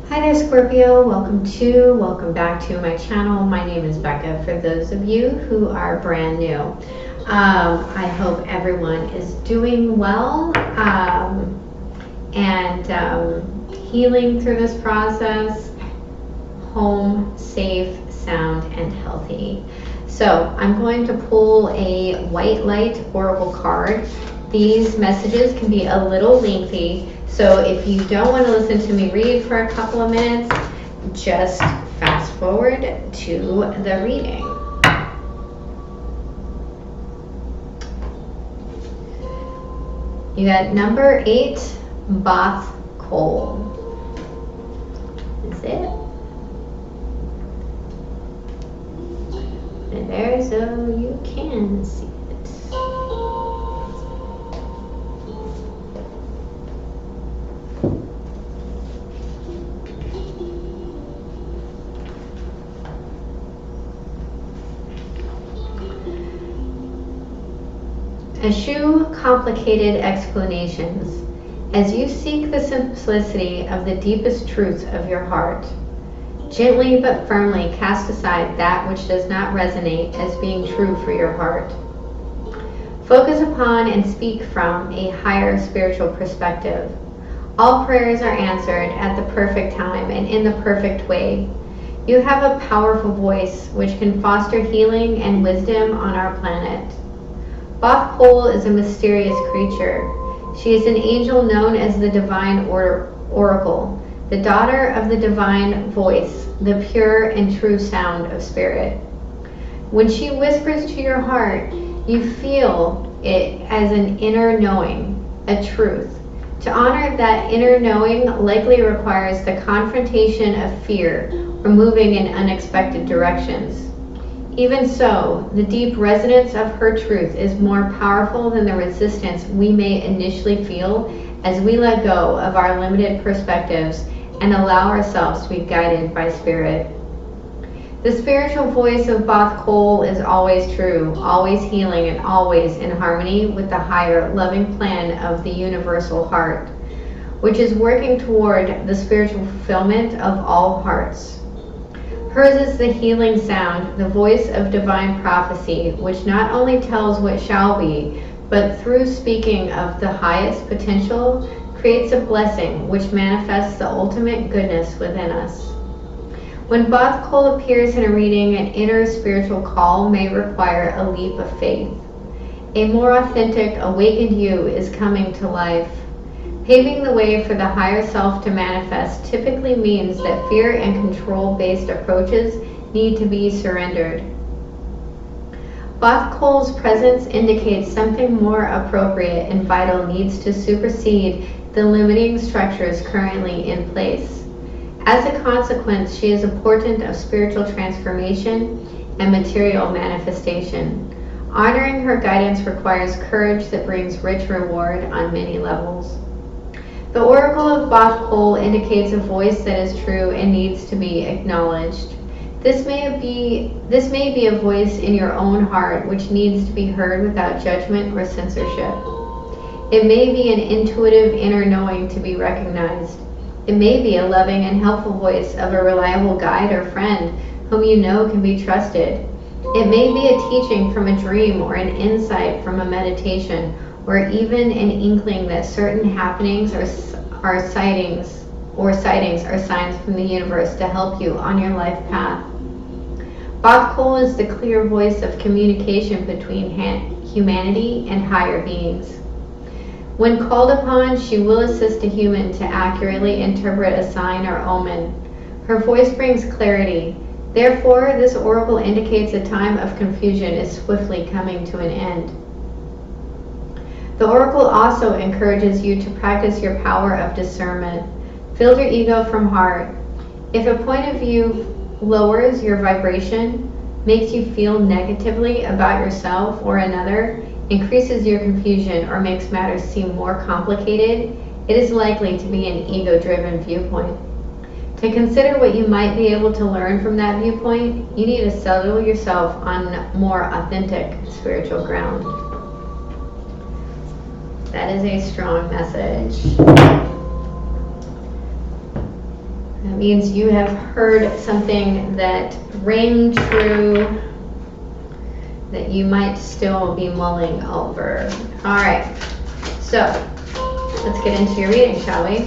Hi there, Scorpio. Welcome back to my channel. My name is Becca. For those of you who are brand new, I hope everyone is doing well and healing through this process, home, safe, sound, and healthy. So I'm going to pull a white light oracle card. These messages can be a little lengthy, so if you don't want to listen to me read for a couple of minutes, just fast forward to the reading. You got number 8, Bath Coal. Is it? And there, so you can see it. Eschew complicated explanations as you seek the simplicity of the deepest truth of your heart. Gently but firmly cast aside that which does not resonate as being true for your heart. Focus upon and speak from a higher spiritual perspective. All prayers are answered at the perfect time and in the perfect way. You have a powerful voice which can foster healing and wisdom on our planet. Bath Coal is a mysterious creature. She is an angel known as the Divine Oracle, the daughter of the divine voice, the pure and true sound of spirit. When she whispers to your heart, you feel it as an inner knowing, a truth. To honor that inner knowing likely requires the confrontation of fear or moving in unexpected directions. Even so, the deep resonance of her truth is more powerful than the resistance we may initially feel as we let go of our limited perspectives and allow ourselves to be guided by spirit. The spiritual voice of Bath Coal is always true, always healing, and always in harmony with the higher loving plan of the universal heart, which is working toward the spiritual fulfillment of all hearts. Hers is the healing sound, the voice of divine prophecy, which not only tells what shall be, but through speaking of the highest potential, creates a blessing which manifests the ultimate goodness within us. When Bath Coal appears in a reading, an inner spiritual call may require a leap of faith. A more authentic, awakened you is coming to life. Paving the way for the higher self to manifest typically means that fear and control-based approaches need to be surrendered. Bath Coal's presence indicates something more appropriate and vital needs to supersede the limiting structures currently in place. As a consequence, she is a portent of spiritual transformation and material manifestation. Honoring her guidance requires courage that brings rich reward on many levels. The Oracle of Bath Coal indicates a voice that is true and needs to be acknowledged. This may be a voice in your own heart which needs to be heard without judgment or censorship. It may be an intuitive inner knowing to be recognized. It may be a loving and helpful voice of a reliable guide or friend whom you know can be trusted. It may be a teaching from a dream or an insight from a meditation, or even an inkling that certain happenings are sightings are signs from the universe to help you on your life path. Bath Coal is the clear voice of communication between humanity and higher beings. When called upon, she will assist a human to accurately interpret a sign or omen. Her voice brings clarity. Therefore, this oracle indicates a time of confusion is swiftly coming to an end. The oracle also encourages you to practice your power of discernment. Filter ego from heart. If a point of view lowers your vibration, makes you feel negatively about yourself or another, increases your confusion, or makes matters seem more complicated, it is likely to be an ego-driven viewpoint. To consider what you might be able to learn from that viewpoint, you need to settle yourself on more authentic spiritual ground. That is a strong message. That means you have heard something that rang true that you might still be mulling over. All right, so let's get into your reading, shall we?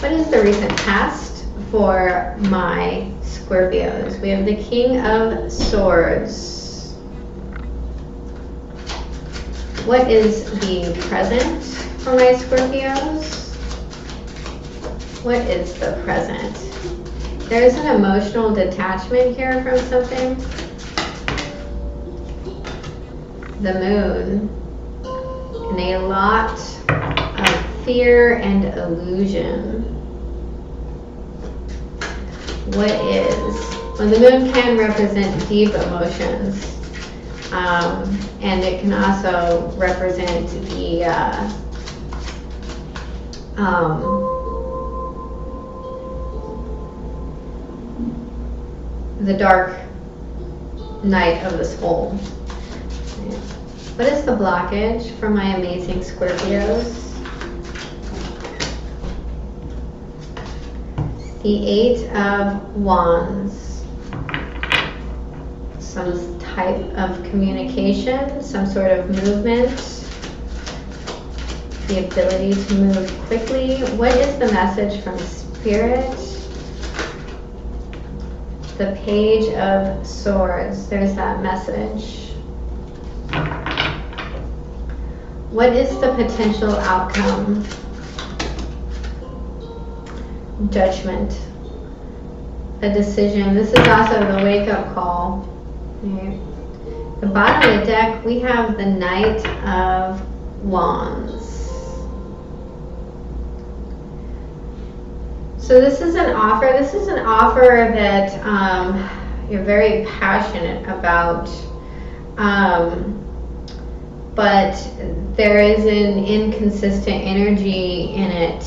What is the recent past for my Scorpios? We have the King of Swords. What is the present for my Scorpios? What is the present? There's an emotional detachment here from something. The Moon. And a lot of fear and illusion. What is? Well, the Moon can represent deep emotions. And it can also represent the dark night of the soul. What is the blockage for my amazing Scorpios? The Eight of Wands. Some type of communication, some sort of movement, the ability to move quickly. What is the message from Spirit? The Page of Swords. There's that message. What is the potential outcome? Judgment. A decision. This is also the wake-up call. Right. The bottom of the deck, we have the Knight of Wands. So this is an offer. This is an offer that you're very passionate about, but there is an inconsistent energy in it.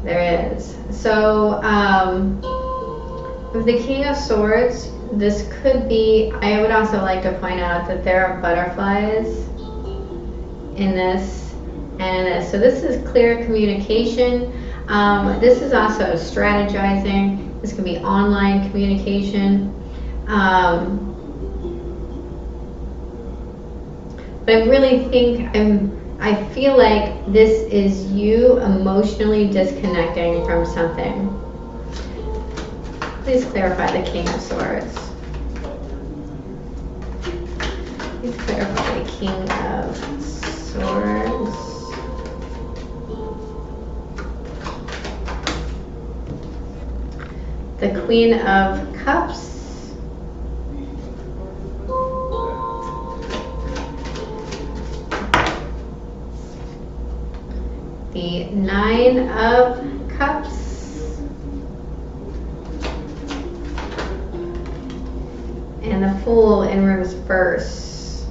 There is. So with the King of Swords, this could be, I would also like to point out that there are butterflies in this and in this. So this is clear communication. This is also strategizing. This can be online communication. But I really think I feel like this is you emotionally disconnecting from something. Please clarify the King of Swords. Please clarify the King of Swords. The Queen of Cups. The Nine of Cups. And the Fool in reverse.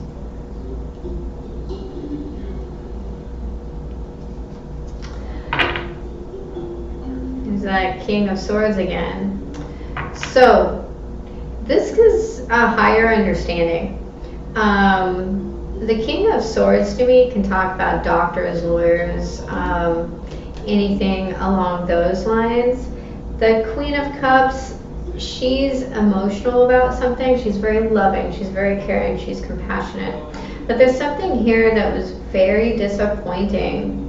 There's that King of Swords again. So this is a higher understanding. The King of Swords to me can talk about doctors, lawyers, anything along those lines. The Queen of Cups, she's emotional about something. She's very loving. She's very caring. She's compassionate. But there's something here that was very disappointing.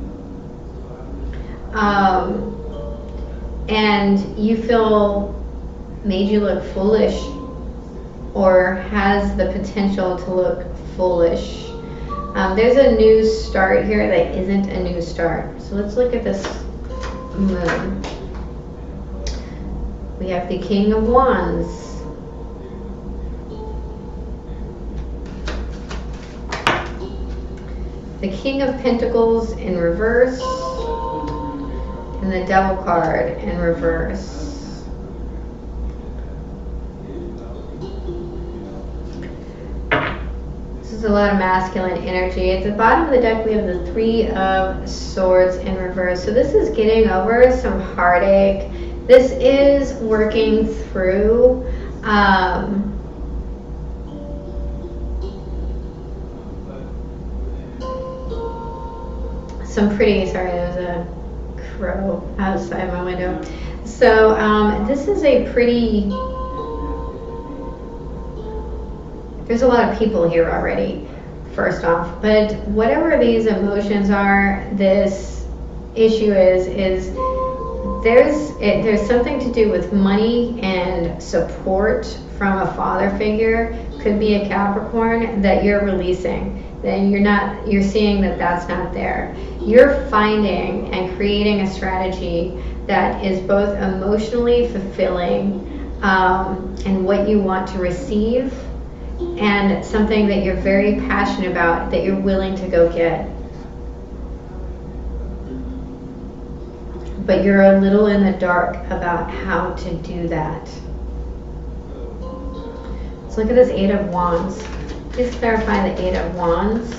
And you feel made you look foolish or has the potential to look foolish. There's a new start here that isn't a new start. So let's look at this moon. We have the King of Wands. The King of Pentacles in reverse. And the Devil card in reverse. This is a lot of masculine energy. At the bottom of the deck, we have the Three of Swords in reverse. So this is getting over some heartache. This is working through some pretty, sorry, there's a crow outside my window. So this is a pretty, there's a lot of people here already, first off, but whatever these emotions are, this issue is there's something to do with money and support from a father figure. Could be a Capricorn that you're releasing. Then you're seeing that that's not there. You're finding and creating a strategy that is both emotionally fulfilling and what you want to receive, and something that you're very passionate about that you're willing to go get. But you're a little in the dark about how to do that. Let's look at this Eight of Wands. Please clarify the Eight of Wands.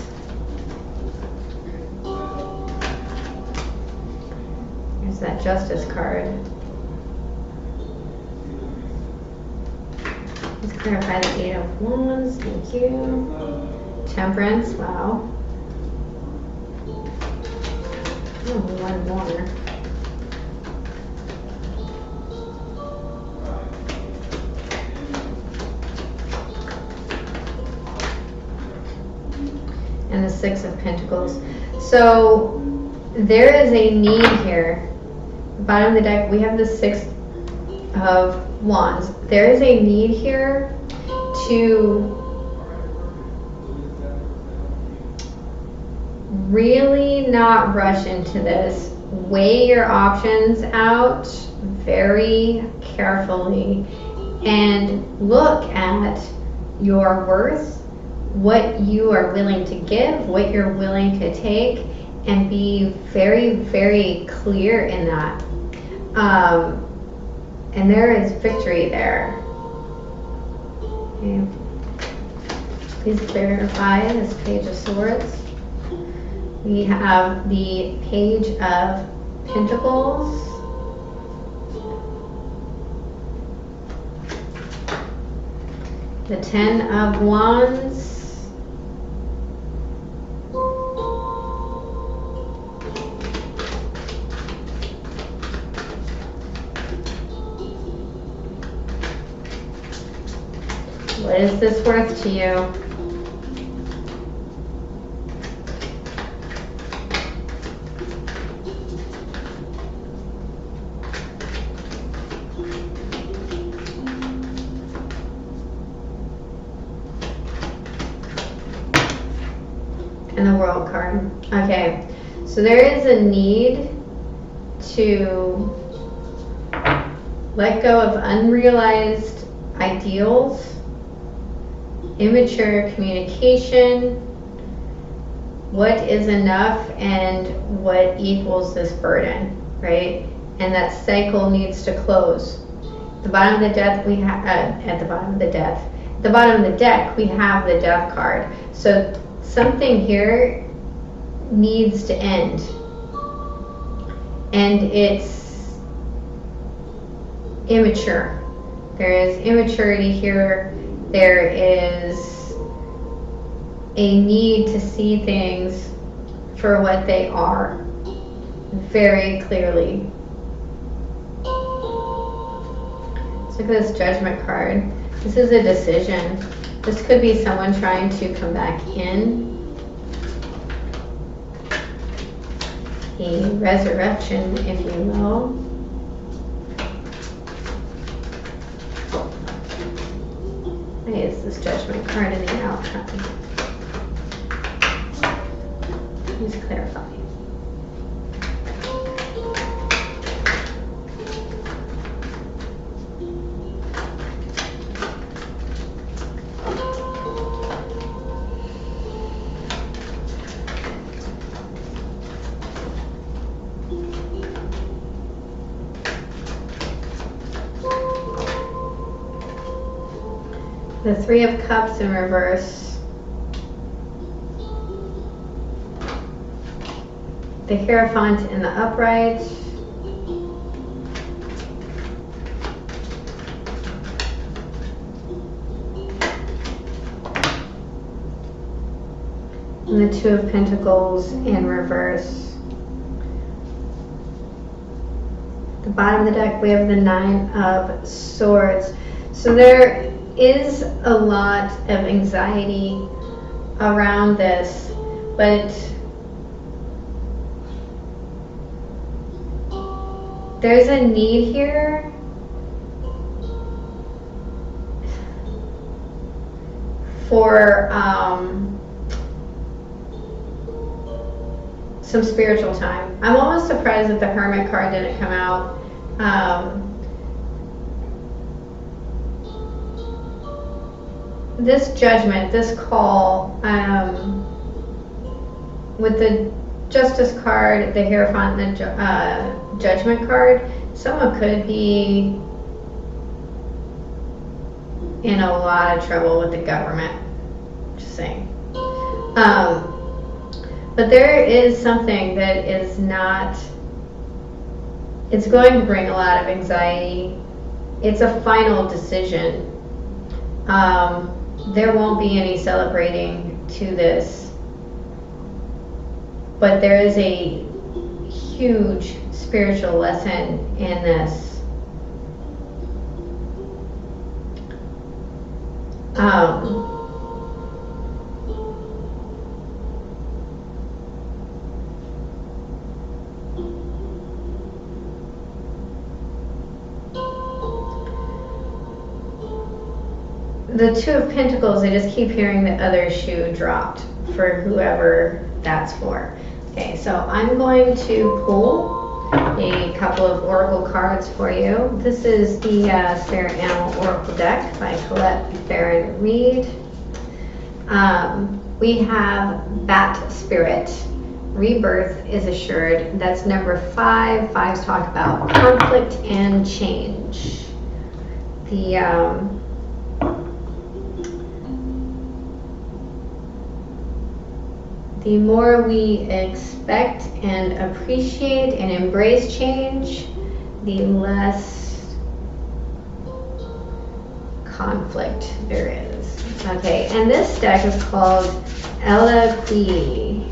Here's that Justice card. Please clarify the Eight of Wands. Thank you. Temperance. Wow. Oh, one more. And the Six of Pentacles. So there is a need here. Bottom of the deck, we have the Six of Wands. There is a need here to really not rush into this. Weigh your options out very carefully and look at your worth, what you are willing to give, what you're willing to take, and be very, very clear in that. And there is victory there. Okay. Please clarify this Page of Swords. We have the Page of Pentacles. The Ten of Wands. What is this worth to you? And the World card. Okay, so there is a need to let go of unrealized ideals, immature communication, what is enough and what equals this burden, right? And that cycle needs to close. The bottom of the deck we have at the bottom of the deck we have the Death card. So something here needs to end, and it's immature. There is immaturity here. There is a need to see things for what they are very clearly. Let's look at this Judgment card. This is a decision. This could be someone trying to come back in. A resurrection, if you will. Why is this Judgment card in the outcome? Please clarify. The Three of Cups in reverse. The Hierophant in the upright. And the Two of Pentacles in reverse. the bottom of the deck, we have the Nine of Swords. So there is a lot of anxiety around this, but there's a need here for some spiritual time. I'm almost surprised that the Hermit card didn't come out. This judgment, this call, with the Justice card, the Hierophant, and the Judgment card, someone could be in a lot of trouble with the government. Just saying. But there is something that is not, it's going to bring a lot of anxiety. It's a final decision. There won't be any celebrating to this, but there is a huge spiritual lesson in this. The Two of Pentacles, I just keep hearing the other shoe dropped for whoever that's for. Okay, so I'm going to pull a couple of oracle cards for you. This is the Spirit Animal Oracle deck by Colette Baron Reed. We have Bat Spirit. Rebirth is assured. That's number 5. 5s talk about conflict and change. The more we expect and appreciate and embrace change, the less conflict there is. Okay, and this deck is called Eloquii.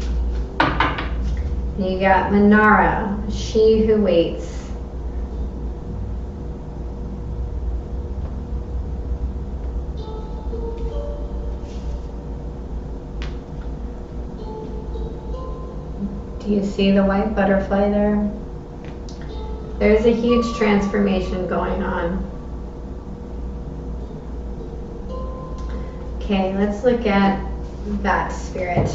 You got Manara, She Who Waits. Do you see the white butterfly there? There's a huge transformation going on. Okay, let's look at Bat Spirit.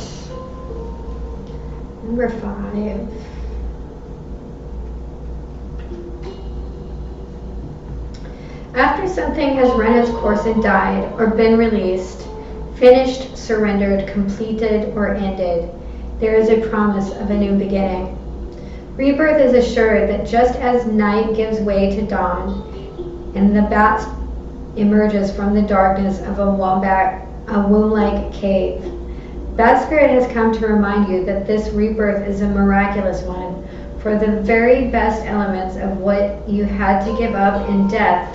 Number 5. After something has run its course and died, or been released, finished, surrendered, completed, or ended, there is a promise of a new beginning. Rebirth is assured that just as night gives way to dawn, and the bat emerges from the darkness of a womb-like cave, Bat Spirit has come to remind you that this rebirth is a miraculous one, for the very best elements of what you had to give up in death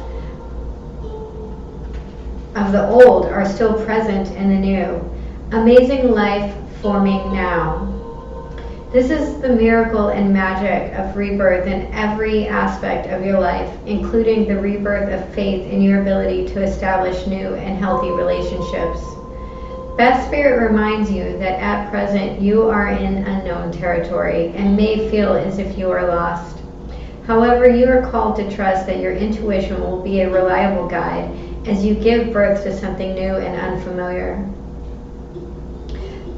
of the old are still present in the new. Amazing life forming now. This is the miracle and magic of rebirth in every aspect of your life, including the rebirth of faith in your ability to establish new and healthy relationships. Bat Spirit reminds you that at present you are in unknown territory and may feel as if you are lost. However, you are called to trust that your intuition will be a reliable guide as you give birth to something new and unfamiliar.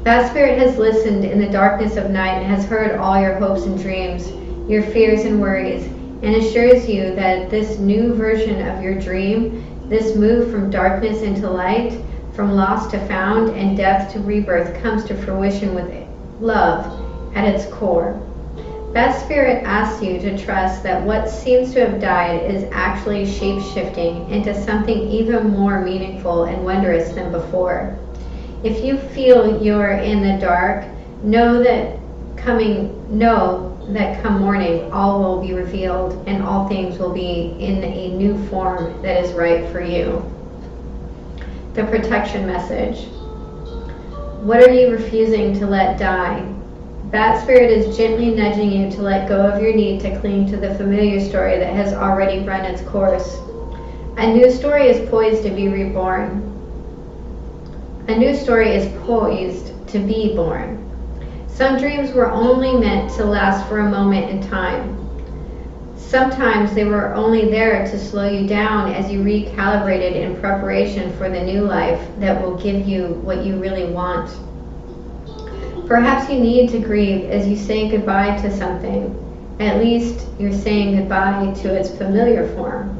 Bat Spirit has listened in the darkness of night and has heard all your hopes and dreams, your fears and worries, and assures you that this new version of your dream, this move from darkness into light, from lost to found, and death to rebirth, comes to fruition with love at its core. Bat Spirit asks you to trust that what seems to have died is actually shape-shifting into something even more meaningful and wondrous than before. If you feel you're in the dark, know that come morning, all will be revealed and all things will be in a new form that is right for you. The protection message. What are you refusing to let die? Bat Spirit is gently nudging you to let go of your need to cling to the familiar story that has already run its course. A new story is poised to be reborn. A new story is poised to be born. Some dreams were only meant to last for a moment in time. Sometimes they were only there to slow you down as you recalibrated in preparation for the new life that will give you what you really want. Perhaps you need to grieve as you say goodbye to something. At least you're saying goodbye to its familiar form.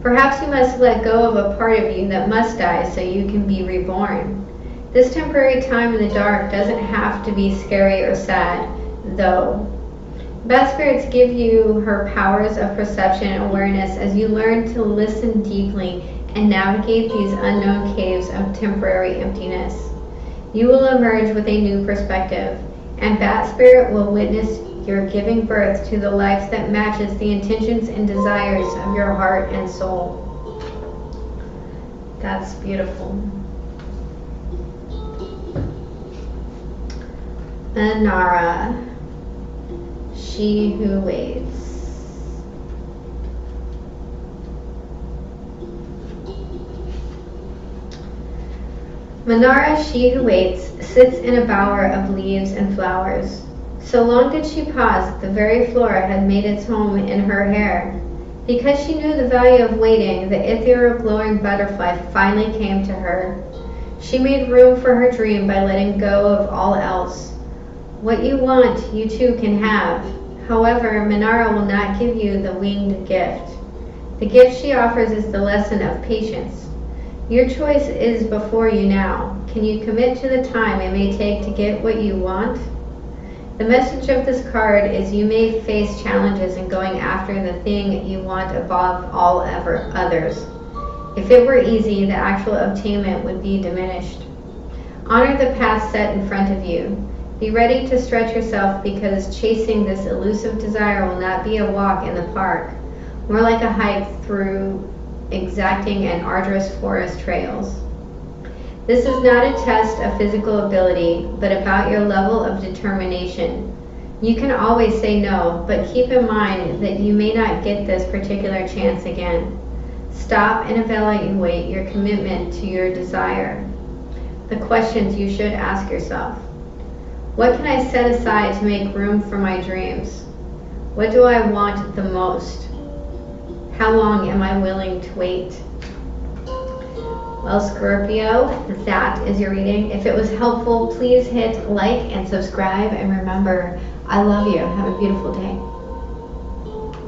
Perhaps you must let go of a part of you that must die so you can be reborn. This temporary time in the dark doesn't have to be scary or sad, though. Bat spirits give you her powers of perception and awareness as you learn to listen deeply and navigate these unknown caves of temporary emptiness. You will emerge with a new perspective, and Bat Spirit will witness your giving birth to the life that matches the intentions and desires of your heart and soul. That's beautiful. Anara, she who waits. Manara, she who waits, sits in a bower of leaves and flowers. So long did she pause that the very floor had made its home in her hair. Because she knew the value of waiting, the ethereal glowing butterfly finally came to her. She made room for her dream by letting go of all else. What you want, you too can have. However, Manara will not give you the winged gift. The gift she offers is the lesson of patience. Your choice is before you now. Can you commit to the time it may take to get what you want? The message of this card is you may face challenges in going after the thing you want above all others. If it were easy, the actual obtainment would be diminished. Honor the path set in front of you. Be ready to stretch yourself because chasing this elusive desire will not be a walk in the park, more like a hike through exacting and arduous forest trails. This is not a test of physical ability, but about your level of determination. You can always say no, but keep in mind that you may not get this particular chance again. Stop and evaluate your commitment to your desire. The questions you should ask yourself. What can I set aside to make room for my dreams? What do I want the most? How long am I willing to wait? Well, Scorpio, that is your reading. If it was helpful, please hit like and subscribe. And remember, I love you. Have a beautiful day.